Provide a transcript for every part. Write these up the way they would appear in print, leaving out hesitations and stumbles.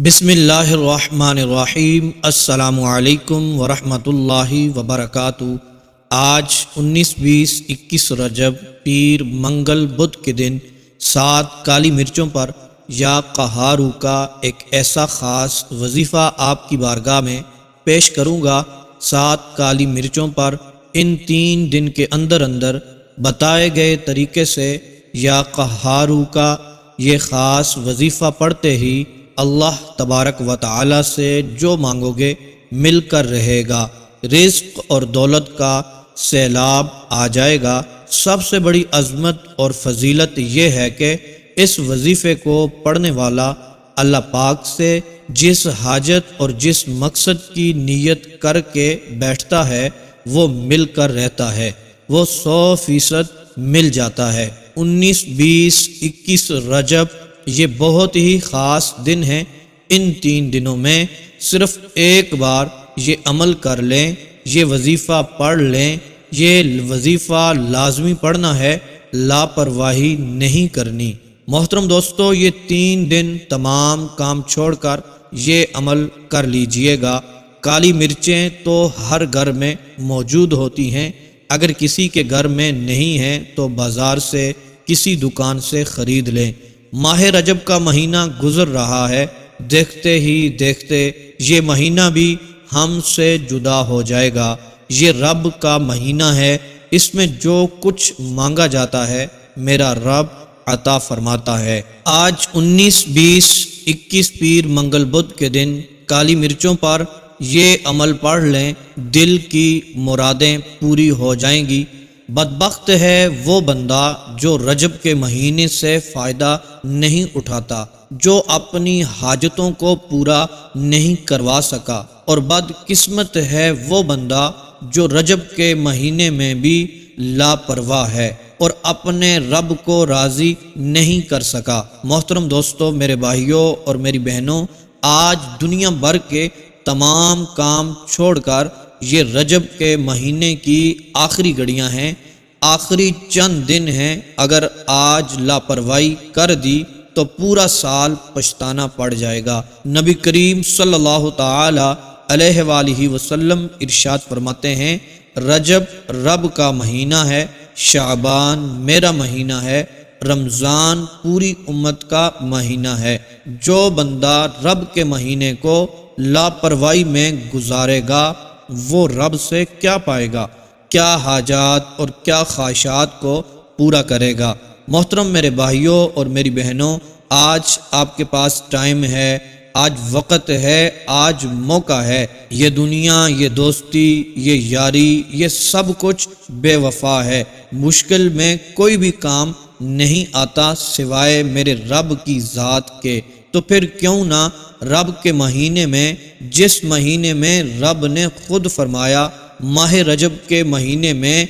بسم اللہ الرحمن الرحیم۔ السلام علیکم ورحمۃ اللہ وبرکاتہ۔ آج 19، 20، 21 رجب پیر منگل بدھ کے دن 7 کالی مرچوں پر یا قہارو کا ایک ایسا خاص وظیفہ آپ کی بارگاہ میں پیش کروں گا۔ 7 کالی مرچوں پر ان 3 دن کے اندر بتائے گئے طریقے سے یا قہارو کا یہ خاص وظیفہ پڑھتے ہی اللہ تبارک و تعالی سے جو مانگو گے مل کر رہے گا، رزق اور دولت کا سیلاب آ جائے گا۔ سب سے بڑی عظمت اور فضیلت یہ ہے کہ اس وظیفے کو پڑھنے والا اللہ پاک سے جس حاجت اور جس مقصد کی نیت کر کے بیٹھتا ہے وہ مل کر رہتا ہے، وہ 100% مل جاتا ہے۔ 19، 20، 21 رجب یہ بہت ہی خاص دن ہیں۔ ان 3 دنوں میں صرف ایک بار یہ عمل کر لیں، یہ وظیفہ پڑھ لیں۔ یہ وظیفہ لازمی پڑھنا ہے، لاپرواہی نہیں کرنی۔ محترم دوستو، یہ 3 دن تمام کام چھوڑ کر یہ عمل کر لیجئے گا۔ کالی مرچیں تو ہر گھر میں موجود ہوتی ہیں، اگر کسی کے گھر میں نہیں ہیں تو بازار سے کسی دکان سے خرید لیں۔ ماہ رجب کا مہینہ گزر رہا ہے، دیکھتے ہی دیکھتے یہ مہینہ بھی ہم سے جدا ہو جائے گا۔ یہ رب کا مہینہ ہے، اس میں جو کچھ مانگا جاتا ہے میرا رب عطا فرماتا ہے۔ آج 19، 20، 21 پیر منگل بدھ کے دن کالی مرچوں پر یہ عمل پڑھ لیں، دل کی مرادیں پوری ہو جائیں گی۔ بدبخت ہے وہ بندہ جو رجب کے مہینے سے فائدہ نہیں اٹھاتا، جو اپنی حاجتوں کو پورا نہیں کروا سکا، اور بد قسمت ہے وہ بندہ جو رجب کے مہینے میں بھی لاپرواہ ہے اور اپنے رب کو راضی نہیں کر سکا۔ محترم دوستو، میرے بھائیوں اور میری بہنوں، آج دنیا بھر کے تمام کام چھوڑ کر یہ رجب کے مہینے کی آخری گھڑیاں ہیں، آخری چند دن ہیں۔ اگر آج لاپرواہی کر دی تو پورا سال پچھتانا پڑ جائے گا۔ نبی کریم صلی اللہ تعالی علیہ وآلہ وسلم ارشاد فرماتے ہیں، رجب رب کا مہینہ ہے، شعبان میرا مہینہ ہے، رمضان پوری امت کا مہینہ ہے۔ جو بندہ رب کے مہینے کو لاپرواہی میں گزارے گا وہ رب سے کیا پائے گا، کیا حاجات اور کیا خواہشات کو پورا کرے گا۔ محترم میرے بھائیوں اور میری بہنوں، آج آپ کے پاس ٹائم ہے، آج وقت ہے، آج موقع ہے۔ یہ دنیا، یہ دوستی، یہ یاری، یہ سب کچھ بے وفا ہے۔ مشکل میں کوئی بھی کام نہیں آتا سوائے میرے رب کی ذات کے، تو پھر کیوں نہ رب کے مہینے میں، جس مہینے میں رب نے خود فرمایا ماہ رجب کے مہینے میں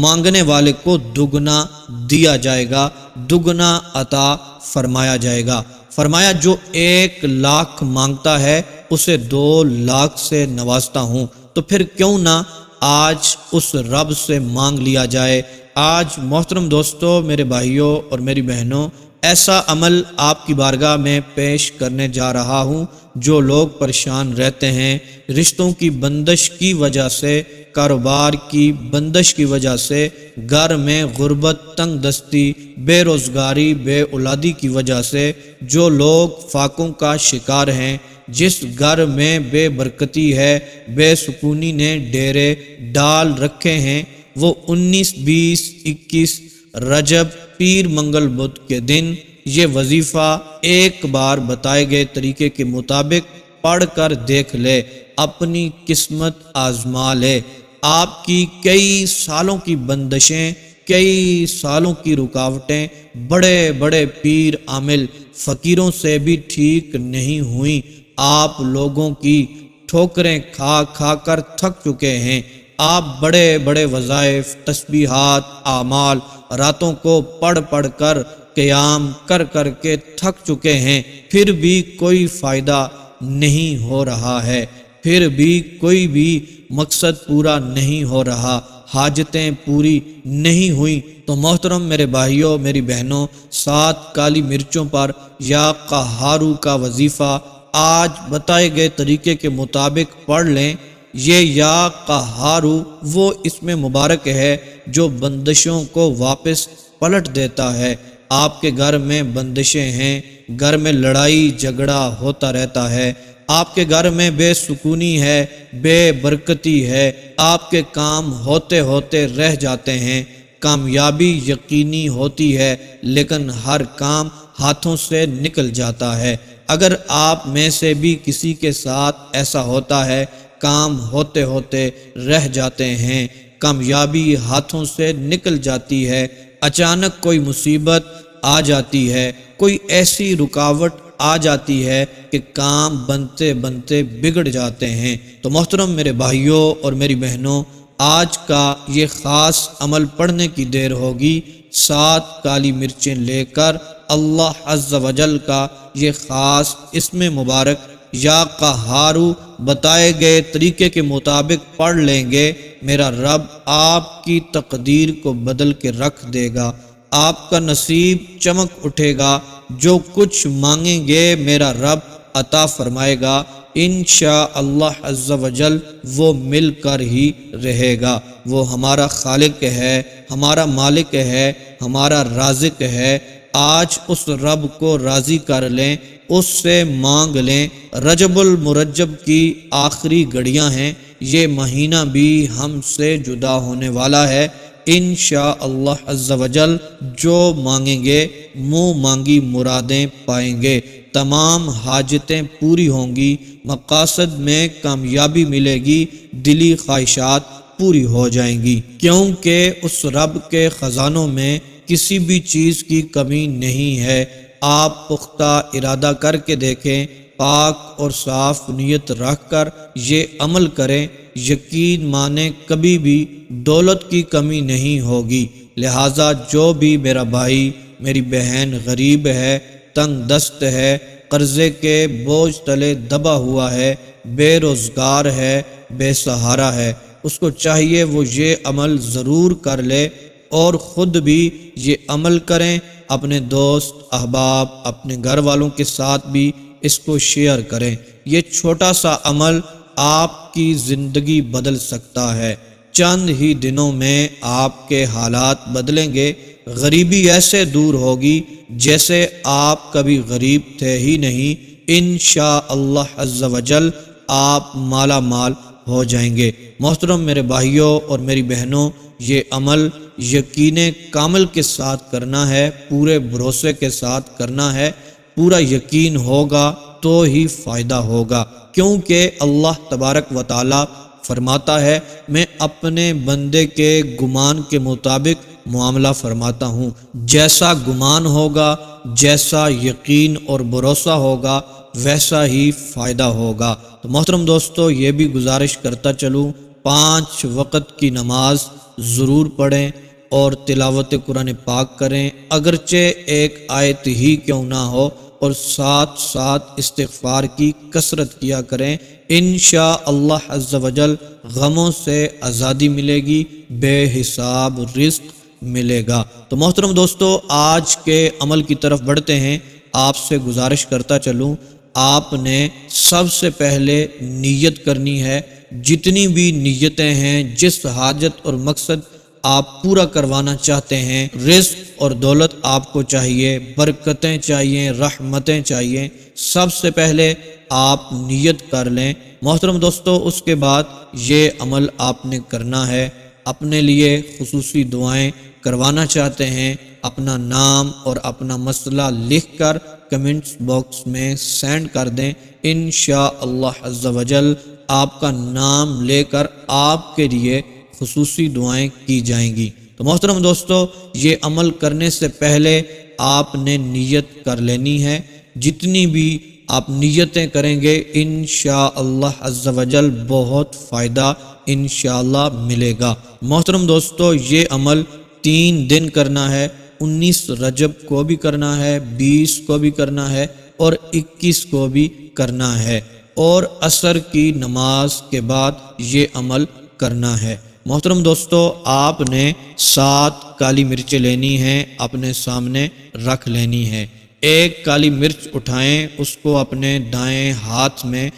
مانگنے والے کو دگنا دیا جائے گا، دگنا عطا فرمایا جائے گا۔ فرمایا جو 1 لاکھ مانگتا ہے اسے 2 لاکھ سے نوازتا ہوں، تو پھر کیوں نہ آج اس رب سے مانگ لیا جائے۔ آج محترم دوستو، میرے بھائیوں اور میری بہنوں، ایسا عمل آپ کی بارگاہ میں پیش کرنے جا رہا ہوں۔ جو لوگ پریشان رہتے ہیں رشتوں کی بندش کی وجہ سے، کاروبار کی بندش کی وجہ سے، گھر میں غربت، تنگ دستی، بے روزگاری، بے اولادی کی وجہ سے، جو لوگ فاقوں کا شکار ہیں، جس گھر میں بے برکتی ہے، بے سکونی نے ڈیرے ڈال رکھے ہیں، وہ 19، 20، 21 رجب پیر منگل بدھ کے دن یہ وظیفہ ایک بار بتائے گئے طریقے کے مطابق پڑھ کر دیکھ لے، اپنی قسمت آزما لے۔ آپ کی کئی سالوں کی بندشیں، کئی سالوں کی رکاوٹیں بڑے بڑے پیر عامل فقیروں سے بھی ٹھیک نہیں ہوئیں۔ آپ لوگوں کی ٹھوکریں کھا کھا کر تھک چکے ہیں۔ آپ بڑے بڑے وظائف، تسبیحات، اعمال راتوں کو پڑھ پڑھ کر، قیام کر کر کے تھک چکے ہیں، پھر بھی کوئی فائدہ نہیں ہو رہا ہے، پھر بھی کوئی بھی مقصد پورا نہیں ہو رہا، حاجتیں پوری نہیں ہوئیں۔ تو محترم میرے بھائیوں، میری بہنوں، 7 کالی مرچوں پر یا قہارو کا وظیفہ آج بتائے گئے طریقے کے مطابق پڑھ لیں۔ یہ یا قہارو وہ اسم مبارک ہے جو بندشوں کو واپس پلٹ دیتا ہے۔ آپ کے گھر میں بندشیں ہیں، گھر میں لڑائی جھگڑا ہوتا رہتا ہے، آپ کے گھر میں بے سکونی ہے، بے برکتی ہے، آپ کے کام ہوتے ہوتے رہ جاتے ہیں، کامیابی یقینی ہوتی ہے لیکن ہر کام ہاتھوں سے نکل جاتا ہے۔ اگر آپ میں سے بھی کسی کے ساتھ ایسا ہوتا ہے، کام ہوتے ہوتے رہ جاتے ہیں، کامیابی ہاتھوں سے نکل جاتی ہے، اچانک کوئی مصیبت آ جاتی ہے، کوئی ایسی رکاوٹ آ جاتی ہے کہ کام بنتے بنتے بگڑ جاتے ہیں، تو محترم میرے بھائیوں اور میری بہنوں، آج کا یہ خاص عمل پڑھنے کی دیر ہوگی۔ 7 کالی مرچیں لے کر اللہ عز و جل کا یہ خاص اسم مبارک یا قہارو بتائے گئے طریقے کے مطابق پڑھ لیں گے، میرا رب آپ کی تقدیر کو بدل کے رکھ دے گا، آپ کا نصیب چمک اٹھے گا، جو کچھ مانگیں گے میرا رب عطا فرمائے گا، انشاءاللہ عز و جل وہ مل کر ہی رہے گا۔ وہ ہمارا خالق ہے، ہمارا مالک ہے، ہمارا رازق ہے۔ آج اس رب کو راضی کر لیں، اس سے مانگ لیں۔ رجب المرجب کی آخری گھڑیاں ہیں، یہ مہینہ بھی ہم سے جدا ہونے والا ہے۔ انشاءاللہ عز و جل جو مانگیں گے منہ مانگی مرادیں پائیں گے، تمام حاجتیں پوری ہوں گی، مقاصد میں کامیابی ملے گی، دلی خواہشات پوری ہو جائیں گی، کیونکہ اس رب کے خزانوں میں کسی بھی چیز کی کمی نہیں ہے۔ آپ پختہ ارادہ کر کے دیکھیں، پاک اور صاف نیت رکھ کر یہ عمل کریں، یقین مانیں کبھی بھی دولت کی کمی نہیں ہوگی۔ لہٰذا جو بھی میرا بھائی میری بہن غریب ہے، تنگ دست ہے، قرضے کے بوجھ تلے دبا ہوا ہے، بے روزگار ہے، بے سہارا ہے، اس کو چاہیے وہ یہ عمل ضرور کر لے اور خود بھی یہ عمل کریں، اپنے دوست احباب اپنے گھر والوں کے ساتھ بھی اس کو شیئر کریں۔ یہ چھوٹا سا عمل آپ کی زندگی بدل سکتا ہے، چند ہی دنوں میں آپ کے حالات بدلیں گے، غریبی ایسے دور ہوگی جیسے آپ کبھی غریب تھے ہی نہیں۔ انشاءاللہ عز و جل آپ مالا مال ہو جائیں گے۔ محترم میرے بھائیوں اور میری بہنوں، یہ عمل یقین کامل کے ساتھ کرنا ہے، پورے بھروسے کے ساتھ کرنا ہے، پورا یقین ہوگا تو ہی فائدہ ہوگا، کیونکہ اللہ تبارک و تعالی فرماتا ہے میں اپنے بندے کے گمان کے مطابق معاملہ فرماتا ہوں، جیسا گمان ہوگا، جیسا یقین اور بھروسہ ہوگا ویسا ہی فائدہ ہوگا۔ تو محترم دوستو، یہ بھی گزارش کرتا چلوں، 5 وقت کی نماز ضرور پڑھیں اور تلاوت قرآن پاک کریں، اگرچہ ایک آیت ہی کیوں نہ ہو، اور ساتھ ساتھ استغفار کی کثرت کیا کریں۔ انشاءاللہ عز و جل غموں سے آزادی ملے گی، بے حساب رزق ملے گا۔ تو محترم دوستو، آج کے عمل کی طرف بڑھتے ہیں۔ آپ سے گزارش کرتا چلوں، آپ نے سب سے پہلے نیت کرنی ہے، جتنی بھی نیتیں ہیں، جس حاجت اور مقصد آپ پورا کروانا چاہتے ہیں، رزق اور دولت آپ کو چاہیے، برکتیں چاہیے، رحمتیں چاہیے، سب سے پہلے آپ نیت کر لیں۔ محترم دوستو، اس کے بعد یہ عمل آپ نے کرنا ہے۔ اپنے لیے خصوصی دعائیں کروانا چاہتے ہیں، اپنا نام اور اپنا مسئلہ لکھ کر کمنٹس باکس میں سینڈ کر دیں۔ انشاءاللہ عز و جل آپ کا نام لے کر آپ کے لیے خصوصی دعائیں کی جائیں گی۔ تو محترم دوستو، یہ عمل کرنے سے پہلے آپ نے نیت کر لینی ہے۔ جتنی بھی آپ نیتیں کریں گے انشاءاللہ عز و جل بہت فائدہ انشاءاللہ ملے گا۔ محترم دوستو، یہ عمل 3 دن کرنا ہے، 19 رجب کو بھی کرنا ہے، 20 کو بھی کرنا ہے اور 21 کو بھی کرنا ہے، اور عصر کی نماز کے بعد یہ عمل کرنا ہے۔ محترم دوستو، آپ نے 7 کالی مرچیں لینی ہیں، اپنے سامنے رکھ لینی ہیں۔ ایک کالی مرچ اٹھائیں، اس کو اپنے دائیں ہاتھ میں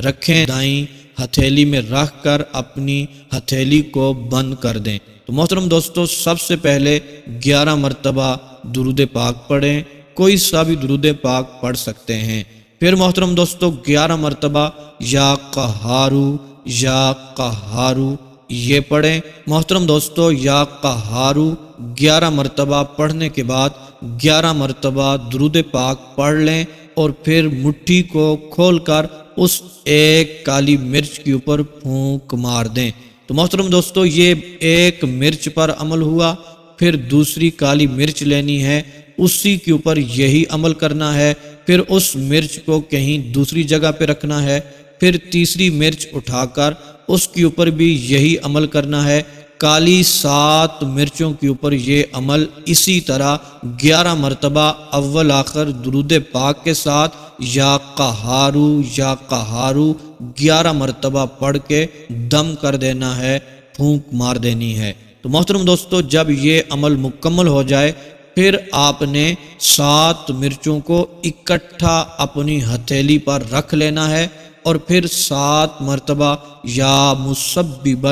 رکھیں، دائیں ہتھیلی میں رکھ کر اپنی ہتھیلی کو بند کر دیں۔ تو محترم دوستو، سب سے پہلے 11 مرتبہ درود پاک پڑھیں، کوئی سا بھی درود پاک پڑھ سکتے ہیں۔ پھر محترم دوستو 11 مرتبہ یا قہارو یا قہارو یہ پڑھیں۔ محترم دوستو، یا قہارو 11 مرتبہ پڑھنے کے بعد 11 مرتبہ درود پاک پڑھ لیں، اور پھر مٹھی کو کھول کر اس ایک کالی مرچ کے اوپر پھونک مار دیں۔ تو محترم دوستو، یہ ایک مرچ پر عمل ہوا۔ پھر دوسری کالی مرچ لینی ہے، اسی کے اوپر یہی عمل کرنا ہے، پھر اس مرچ کو کہیں دوسری جگہ پہ رکھنا ہے، پھر تیسری مرچ اٹھا کر اس کے اوپر بھی یہی عمل کرنا ہے۔ کالی 7 مرچوں کے اوپر یہ عمل اسی طرح 11 مرتبہ اول آخر درود پاک کے ساتھ یا قہارو 11 مرتبہ پڑھ کے دم کر دینا ہے، پھونک مار دینی ہے۔ تو محترم دوستو، جب یہ عمل مکمل ہو جائے، پھر آپ نے 7 مرچوں کو اکٹھا اپنی ہتھیلی پر رکھ لینا ہے، اور پھر 7 مرتبہ یا مسبب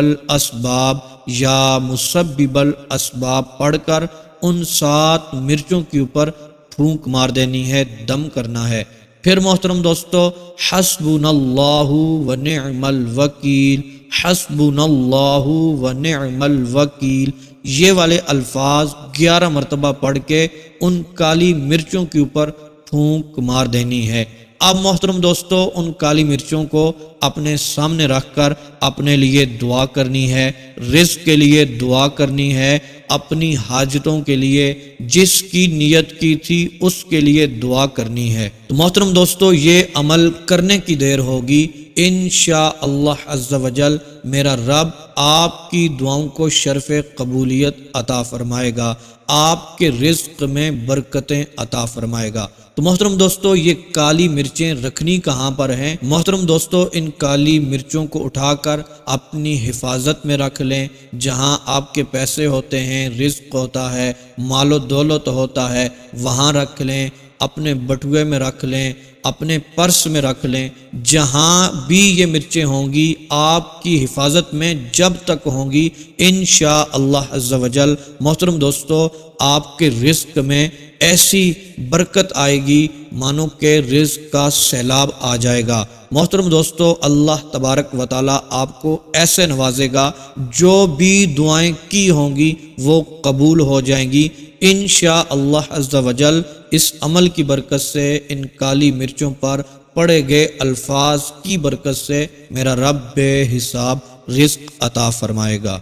الاسباب پڑھ کر ان 7 مرچوں کے اوپر پھونک مار دینی ہے، دم کرنا ہے۔ پھر محترم دوستو، حسبنا اللہ ونعم الوکیل، حسبنا اللہ ونعم الوکیل یہ والے الفاظ 11 مرتبہ پڑھ کے ان کالی مرچوں کے اوپر پھونک مار دینی ہے۔ اب محترم دوستو، ان کالی مرچوں کو اپنے سامنے رکھ کر اپنے لیے دعا کرنی ہے، رزق کے لیے دعا کرنی ہے، اپنی حاجتوں کے لیے جس کی نیت کی تھی اس کے لیے دعا کرنی ہے۔ تو محترم دوستو، یہ عمل کرنے کی دیر ہوگی، انشاءاللہ عز و جل میرا رب آپ کی دعاؤں کو شرف قبولیت عطا فرمائے گا، آپ کے رزق میں برکتیں عطا فرمائے گا۔ تو محترم دوستو، یہ کالی مرچیں رکھنی کہاں پر ہیں؟ محترم دوستو، ان کالی مرچوں کو اٹھا کر اپنی حفاظت میں رکھ لیں، جہاں آپ کے پیسے ہوتے ہیں، رزق ہوتا ہے، مال و دولت ہوتا ہے، وہاں رکھ لیں، اپنے بٹوے میں رکھ لیں، اپنے پرس میں رکھ لیں، جہاں بھی یہ مرچیں ہوں گی آپ کی حفاظت میں جب تک ہوں گی، انشاءاللہ عز و جل محترم دوستو آپ کے رزق میں ایسی برکت آئے گی مانو کہ رزق کا سیلاب آ جائے گا۔ محترم دوستو، اللہ تبارک و تعالی آپ کو ایسے نوازے گا، جو بھی دعائیں کی ہوں گی وہ قبول ہو جائیں گی انشاءاللہ عز و جل۔ اس عمل کی برکت سے، ان کالی مرچوں پر پڑے گئے الفاظ کی برکت سے میرا رب بے حساب رزق عطا فرمائے گا۔